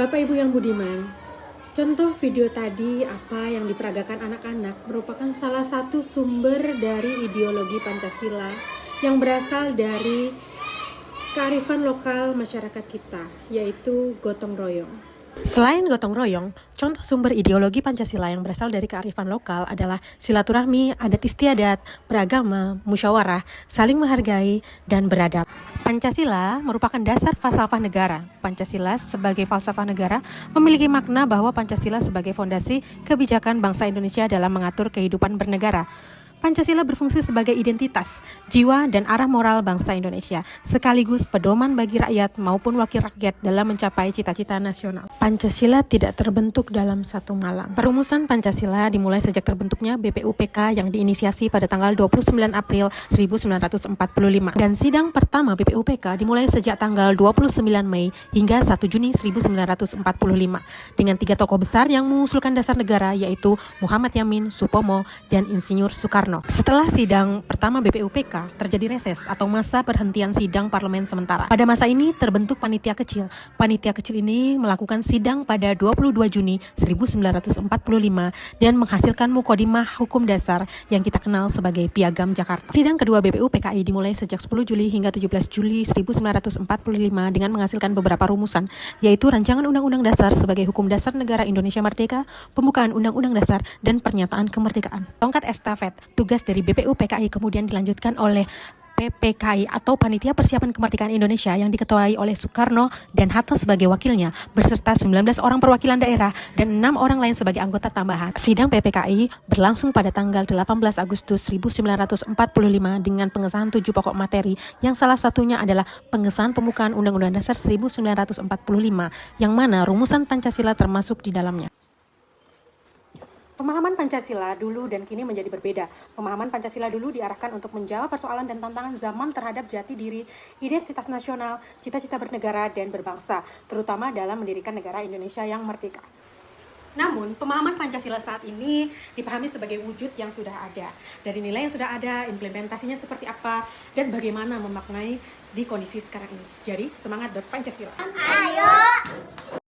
Bapak Ibu yang budiman, contoh video tadi apa yang diperagakan anak-anak merupakan salah satu sumber dari ideologi Pancasila yang berasal dari kearifan lokal masyarakat kita, yaitu gotong royong. Selain gotong royong, contoh sumber ideologi Pancasila yang berasal dari kearifan lokal adalah silaturahmi, adat istiadat, beragama, musyawarah, saling menghargai, dan beradab. Pancasila merupakan dasar falsafah negara. Pancasila sebagai falsafah negara memiliki makna bahwa Pancasila sebagai fondasi kebijakan bangsa Indonesia dalam mengatur kehidupan bernegara. Pancasila berfungsi sebagai identitas, jiwa, dan arah moral bangsa Indonesia, sekaligus pedoman bagi rakyat maupun wakil rakyat dalam mencapai cita-cita nasional. Pancasila tidak terbentuk dalam satu malam. Perumusan Pancasila dimulai sejak terbentuknya BPUPK yang diinisiasi pada tanggal 29 April 1945. Dan sidang pertama BPUPK dimulai sejak tanggal 29 Mei hingga 1 Juni 1945. Dengan 3 tokoh besar yang mengusulkan dasar negara, yaitu Muhammad Yamin, Supomo, dan Insinyur Soekarno. Setelah sidang pertama BPUPK, terjadi reses atau masa perhentian sidang parlemen sementara. Pada masa ini terbentuk panitia kecil. Panitia kecil ini melakukan sidang pada 22 Juni 1945 dan menghasilkan Mukodimah Hukum Dasar yang kita kenal sebagai Piagam Jakarta. Sidang kedua BPUPKI dimulai sejak 10 Juli hingga 17 Juli 1945 dengan menghasilkan beberapa rumusan, yaitu Rancangan Undang-Undang Dasar sebagai Hukum Dasar Negara Indonesia Merdeka, Pembukaan Undang-Undang Dasar, dan Pernyataan Kemerdekaan. Tongkat estafet tugas dari BPUPKI kemudian dilanjutkan oleh PPKI atau Panitia Persiapan Kemerdekaan Indonesia yang diketuai oleh Soekarno dan Hatta sebagai wakilnya, berserta 19 orang perwakilan daerah dan 6 orang lain sebagai anggota tambahan. Sidang PPKI berlangsung pada tanggal 18 Agustus 1945 dengan pengesahan 7 pokok materi yang salah satunya adalah pengesahan pembukaan Undang-Undang Dasar 1945 yang mana rumusan Pancasila termasuk di dalamnya. Pemahaman Pancasila dulu dan kini menjadi berbeda. Pemahaman Pancasila dulu diarahkan untuk menjawab persoalan dan tantangan zaman terhadap jati diri, identitas nasional, cita-cita bernegara dan berbangsa, terutama dalam mendirikan negara Indonesia yang merdeka. Namun, pemahaman Pancasila saat ini dipahami sebagai wujud yang sudah ada. Dari nilai yang sudah ada, implementasinya seperti apa, dan bagaimana memaknai di kondisi sekarang ini. Jadi, semangat berpancasila. Ayo!